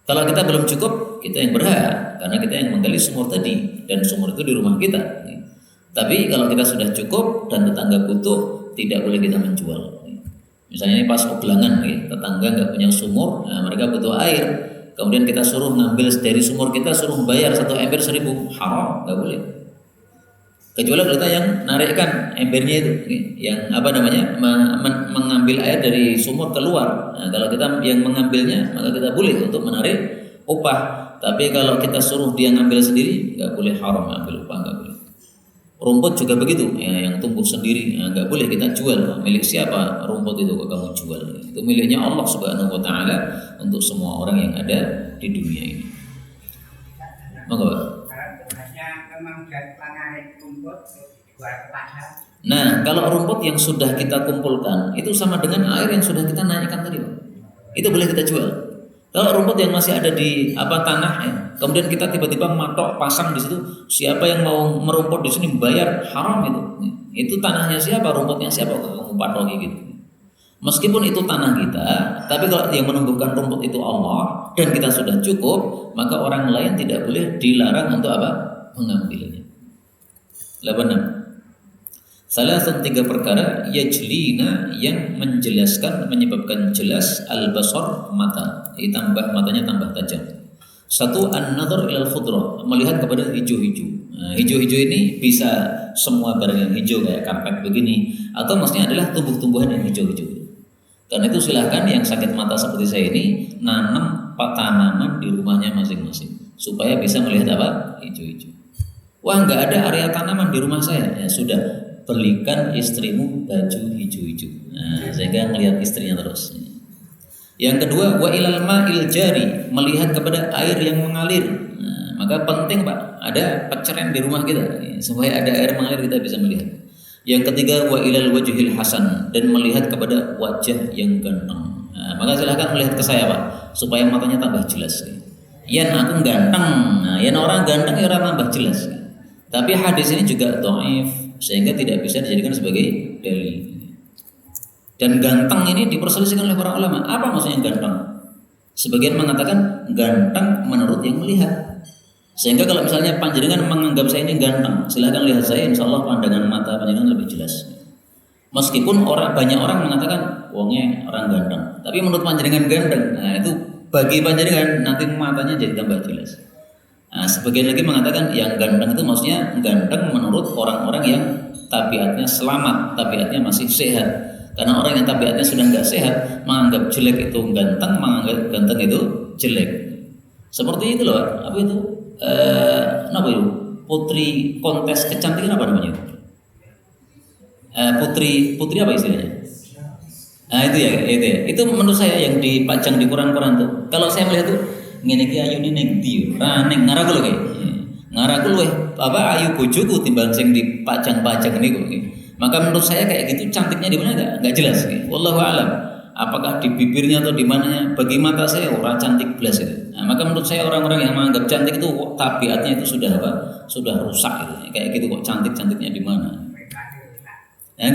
Kalau kita belum cukup, kita yang berhak karena kita yang menggali sumur tadi dan sumur itu di rumah kita. Tapi kalau kita sudah cukup dan tetangga butuh, tidak boleh kita menjual. Misalnya ini pas Ogelangan, tetangga nggak punya sumur, nah mereka butuh air, kemudian kita suruh ngambil dari sumur kita, suruh bayar 1 ember 1.000, haram, nggak boleh. Kecuali kita yang narikkan embernya itu, yang mengambil air dari sumur keluar. Nah, kalau kita yang mengambilnya, maka kita boleh untuk menarik upah. Tapi kalau kita suruh dia ngambil sendiri, nggak boleh, haram ngambil upah, nggak boleh. Rumput juga begitu, ya, yang tumbuh sendiri, nggak boleh kita jual. Milik siapa rumput itu kok kamu jual? Itu miliknya Allah Subhanahu Wa Taala untuk semua orang yang ada di dunia ini. Monggo. Nah, kalau rumput yang sudah kita kumpulkan itu sama dengan air yang sudah kita naikkan tadi, itu boleh kita jual. Kalau rumput yang masih ada di tanah, ya, kemudian kita tiba-tiba matok pasang di situ, siapa yang mau merumput di sini bayar, haram itu. Itu tanahnya siapa, rumputnya siapa, kamu patoki gitu. Meskipun itu tanah kita, tapi kalau yang menumbuhkan rumput itu Allah dan kita sudah cukup, maka orang lain tidak boleh dilarang untuk mengambilnya. 86. Salah satu 3 perkara yajlina, yang menjelaskan, menyebabkan jelas al-basar, mata, matanya tambah tajam. 1, an-nadhar ilal khudra, melihat kepada hijau-hijau. Nah, hijau-hijau ini bisa semua barang yang hijau kayak karpet begini, atau maksudnya adalah tumbuh-tumbuhan yang hijau-hijau. Karena itu silahkan yang sakit mata seperti saya ini nanam tanaman di rumahnya masing-masing supaya bisa melihat hijau-hijau. Wah, nggak ada area tanaman di rumah saya, ya sudah, belikan istrimu baju hijau-hijau. Nah, sehingga melihat istrinya terus. Yang kedua, wa ilal ma'il jari, melihat kepada air yang mengalir. Nah, maka penting Pak, ada peceren di rumah kita supaya ada air mengalir kita bisa melihat. Yang ketiga, wa ilal wajhil hasan, dan melihat kepada wajah yang ganteng. Nah, maka silahkan melihat ke saya Pak, supaya matanya tambah jelas. Yan aku ganteng, nah yan orang ganteng ya orang tambah jelas. Tapi hadis ini juga dhaif, sehingga tidak bisa dijadikan sebagai dalil. Dan ganteng ini diperselisihkan oleh para ulama. Apa maksudnya ganteng? Sebagian mengatakan ganteng menurut yang melihat. Sehingga kalau misalnya panjenengan menganggap saya ini ganteng, silahkan lihat saya, insya Allah pandangan mata panjenengan lebih jelas. Meskipun banyak orang mengatakan wongnya orang ganteng, tapi menurut panjenengan ganteng, nah itu bagi panjenengan nanti matanya jadi tambah jelas. Nah, sebagian lagi mengatakan yang ganteng itu maksudnya ganteng menurut orang-orang yang tabiatnya selamat, tabiatnya masih sehat. Karena orang yang tabiatnya sudah nggak sehat menganggap jelek itu ganteng, menganggap ganteng itu jelek. Seperti itu loh, apa itu? Apa itu? Putri kontes kecantikan apa namanya? Putri apa istilahnya? Nah itu ya, itu menurut saya yang dipajang di koran-koran tuh. Kalau saya melihat tuh ngene iki ayune ning ndi? Ning ngaraku lho kae. Ngaraku luweh ayu bojoku timbang sing dipajang-pajang niku. Maka menurut saya kayak gitu cantiknya di mana enggak jelas. Wallahu a'lam. Apakah di bibirnya atau di mananya? Bagi mata saya orang cantik belas itu. Nah, maka menurut saya orang-orang yang menganggap cantik itu tabiatnya itu sudah apa? Sudah rusak gitu. Kayak gitu kok cantiknya di mana? Nah,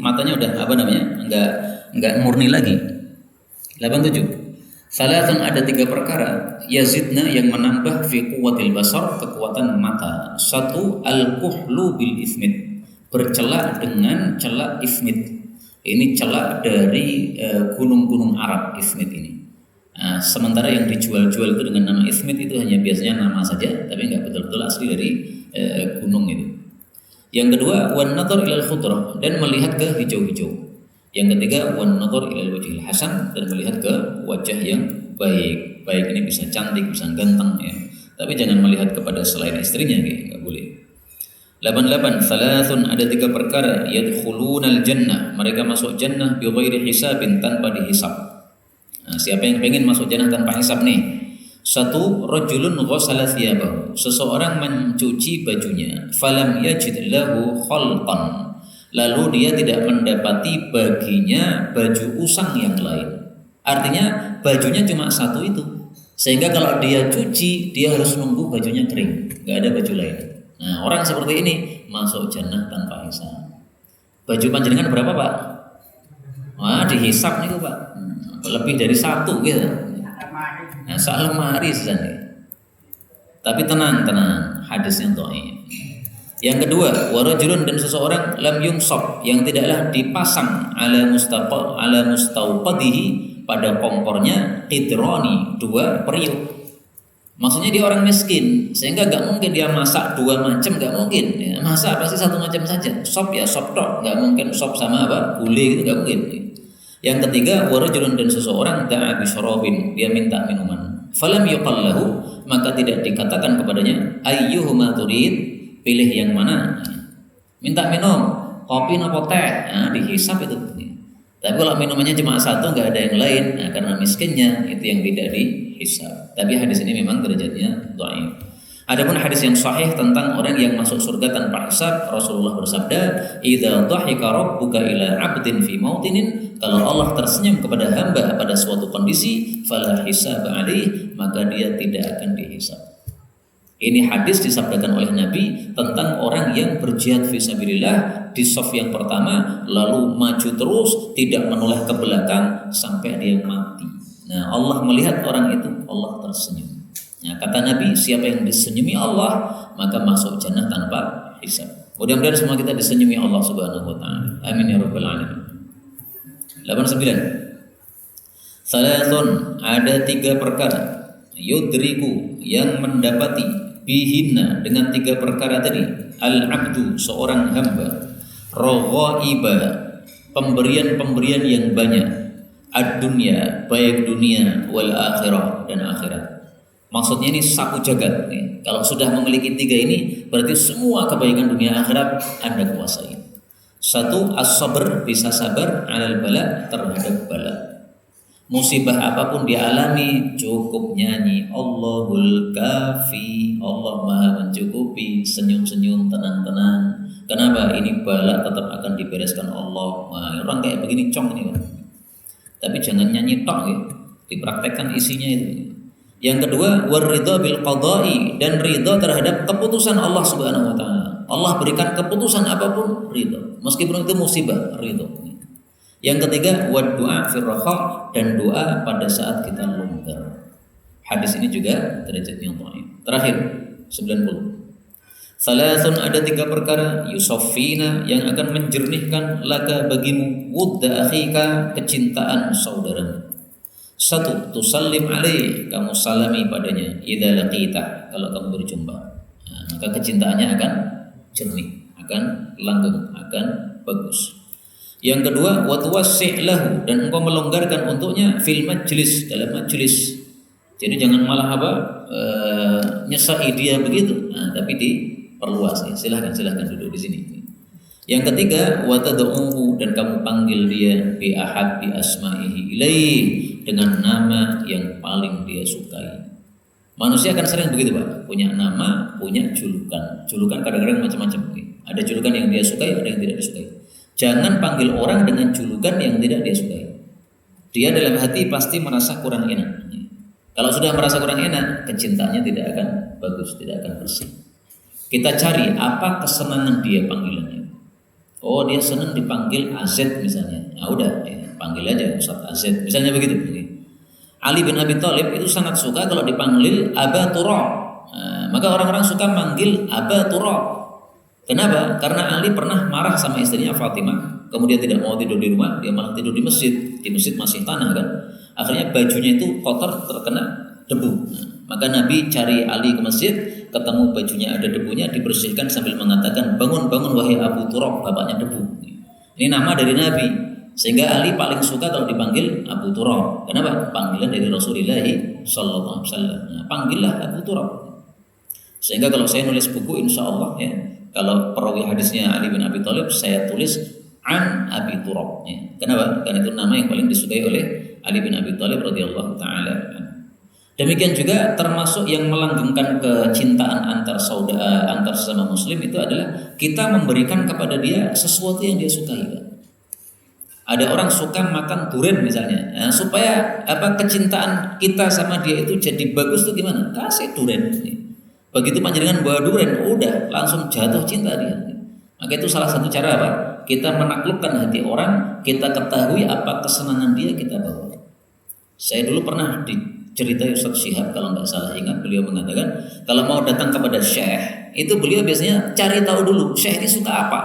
matanya udah apa namanya? Enggak murni lagi. 87. Salatun, ada 3 perkara yazidna yang menambah fi quwwatil basar, kekuatan mata. 1, al-kuhlu bil ismit, bercelak dengan celak ismit. Ini celak dari gunung-gunung Arab, ismit ini. Nah, sementara yang dijual-jual itu dengan nama ismit itu hanya biasanya nama saja, tapi enggak betul-betul asli dari gunung itu. Yang kedua, wan nadhar ilal khudrah, dan melihat ke hijau-hijau. Yang ketiga, wan nadhar ilal wajhil hasan, dan melihat ke wajah yang baik. Baik ini bisa cantik, bisa ganteng ya. Tapi jangan melihat kepada selain istrinya, enggak boleh. 88. Salasun, ada 3 perkara yadkhulunal jannah, mereka masuk jannah bi ghairi hisabin, tanpa dihisab. Nah, siapa yang pengen masuk jannah tanpa hisab nih? 1, rajulun ghassala thiyabahu, seseorang mencuci bajunya, falam yajid lahu khalqan, lalu dia tidak mendapati baginya baju usang yang lain. Artinya bajunya cuma 1 itu, sehingga kalau dia cuci dia harus nunggu bajunya kering, enggak ada baju lain. Nah, orang seperti ini masuk jannah tanpa hisab. Baju panjenengan berapa Pak? Wah, dihisab nih Pak. Lebih dari 1 gitu. Nah, lemari sesane. Tapi tenang, hadisnya dhaif. Yang kedua, warajulun, dan seseorang lam yungsab, yang tidaklah dipasang ala mustauqadihi, pada kompornya qidrani, 2 periuk. Maksudnya dia orang miskin, sehingga gak mungkin dia masak 2 macam, gak mungkin ya. Masak pasti 1 macam saja. Sop ya sop tok, gak mungkin sop sama apa gulai gitu, gak mungkin. Yang ketiga, warajulun, dan seseorang da'a bi syarabin, dia minta minuman. Falam yuqal lahu, maka tidak dikatakan kepadanya ayyuhuma turid, pilih yang mana. Minta minum, kopi nopo teh, nah dihisab itu. Tapi kalau minumannya cuma 1, nggak ada yang lain, nah karena miskinnya itu yang tidak dihisab. Tapi hadis ini memang derajatnya dhaif. Adapun hadis yang sahih tentang orang yang masuk surga tanpa hisab, Rasulullah bersabda, "Idza dhahika rabbuka ila 'abdin fi mautinin", kalau Allah tersenyum kepada hamba pada suatu kondisi, fala hisab 'alaih, maka dia tidak akan dihisab. Ini hadis disabdakan oleh Nabi tentang orang yang berjihad fisabilillah di shaf yang pertama, lalu maju terus, tidak menoleh ke belakang sampai dia mati. Nah, Allah melihat orang itu, Allah tersenyum. Nah, kata Nabi, siapa yang disenyumi Allah, maka masuk jannah tanpa hisab. Mudah-mudahan semua kita disenyumi Allah Subhanahu wa taala. Amin ya rabbal alamin. 89. Salasun, ada 3 perkara yudriku, yang mendapati, bihinna, dengan 3 perkara tadi, al-abdu, seorang hamba, roghaiba, pemberian-pemberian yang banyak, ad-dunya, baik dunia, wal akhirah, dan akhirat. Maksudnya ini sapu jagat nih. Kalau sudah memiliki 3 ini, berarti semua kebaikan dunia akhirat Anda kuasai. 1, as-sabr, bisa sabar alal bala, terhadap bala. musibah apapun dia alami, cukup nyanyi Allahul Kafi, Allah Maha mencukupi, senyum-senyum, tenang-tenang. Kenapa? Ini bala tetap akan dibereskan Allah. Nah, orang kayak begini cong ini, Pak. Tapi jangan nyanyi tok ya. Dipraktekkan isinya itu. Yang kedua, waridha bil qada'i, dan ridha terhadap keputusan Allah Subhanahu wa taala. Allah berikan keputusan apapun, ridha. Meskipun itu musibah, ridha. Yang ketiga, wad du'a fir raha, dan doa pada saat kita longgar. Hadis ini juga derajatnya dhaif. Terakhir, 90. Salasun, ada 3 perkara yusaffina, yang akan menjernihkan laka bagimu wudda akhika, kecintaan saudaramu. 1, tusallim alaih, kamu salami padanya idza laqita, kalau kamu berjumpa. Nah, maka kecintaannya akan jernih, akan langgeng, akan bagus. Yang kedua, wa tuwassi' lahu, dan engkau melonggarkan untuknya fil majlis, dalam majlis. Jadi jangan malah nyesai dia begitu. Nah, tapi diperluas ya. Silahkan duduk di sini. Yang ketiga, wa tad'uhu, dan kamu panggil dia bi ahabbi asma'ihi ilaih, dengan nama yang paling dia sukai. Manusia akan sering begitu, Pak. Punya nama, punya julukan. Julukan kadang-kadang macam-macam. Ada julukan yang dia sukai, ada yang tidak disukai. Jangan panggil orang dengan julukan yang tidak dia sukai. Dia dalam hati pasti merasa kurang enak. Kalau sudah merasa kurang enak, kecintaannya tidak akan bagus, tidak akan bersih. Kita cari apa kesenangan dia panggilannya. Oh, dia senang dipanggil AZ misalnya. Nah, udah, panggil aja Ustaz AZ. Misalnya begitu. Ali bin Abi Thalib itu sangat suka kalau dipanggil Aba Turab. Nah, maka orang-orang suka manggil Aba Turab. Kenapa? Karena Ali pernah marah sama istrinya Fatimah, kemudian tidak mau tidur di rumah, dia malah tidur di masjid. Di masjid masih tanah kan. Akhirnya bajunya itu kotor, terkena debu. Nah, maka Nabi cari Ali ke masjid, ketemu bajunya ada debunya, dibersihkan sambil mengatakan, bangun wahai Abu Turab, bapaknya debu. Ini nama dari Nabi, sehingga Ali paling suka kalau dipanggil Abu Turab. Kenapa? Panggilan dari Rasulullah sallallahu alaihi wasallam. Nah, panggillah Abu Turab. Sehingga kalau saya nulis buku, insya Allah ya, kalau perawi hadisnya Ali bin Abi Thalib, saya tulis an Abi Turab. Ya. Kenapa? Karena itu nama yang paling disukai oleh Ali bin Abi Thalib radhiyallahu taala. Demikian juga termasuk yang melanggengkan kecintaan antar saudara, antar sesama muslim, itu adalah kita memberikan kepada dia sesuatu yang dia sukai. Ada orang suka makan durian misalnya, nah, supaya kecintaan kita sama dia itu jadi bagus tuh gimana? Kasih durian. Begitu panjenengan bawa durian, udah langsung jatuh cinta dia. Maka itu salah satu cara apa? Kita menaklukkan hati orang, kita ketahui apa kesenangan dia, kita bawa. Saya dulu pernah diceritai Ustaz Syihab, kalau nggak salah ingat, beliau mengatakan kalau mau datang kepada syekh, itu beliau biasanya cari tahu dulu syekh ini suka apa.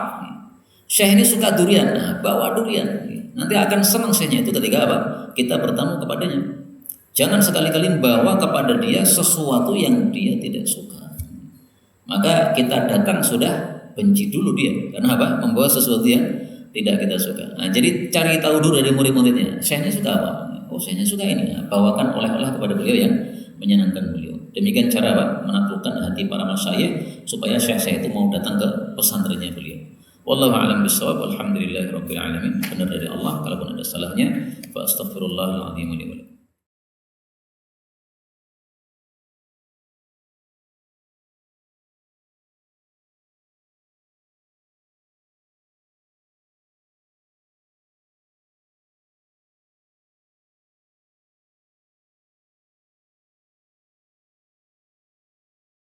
Syekh ini suka durian, nah bawa durian. Nanti akan senang syekhnya itu ketika apa? Kita bertamu kepadanya. Jangan sekali-kali bawa kepada dia sesuatu yang dia tidak suka. Maka kita datang sudah benci dulu dia. Karena apa? Membawa sesuatu yang tidak kita suka. Nah, jadi cari tahu dulu dari murid-muridnya. Syekhnya suka apa? Oh, syekhnya suka ini. Nah, bawakan oleh-oleh kepada beliau yang menyenangkan beliau. Demikian cara apa? Menaklukkan hati para masyayikh supaya syekh itu mau datang ke pesantrennya beliau. Wallahu a'lam bishawab. Alhamdulillahirabbil alamin. Benar dari Allah. Kalaupun ada salahnya, fa astaghfirullahal azim li wa lakum.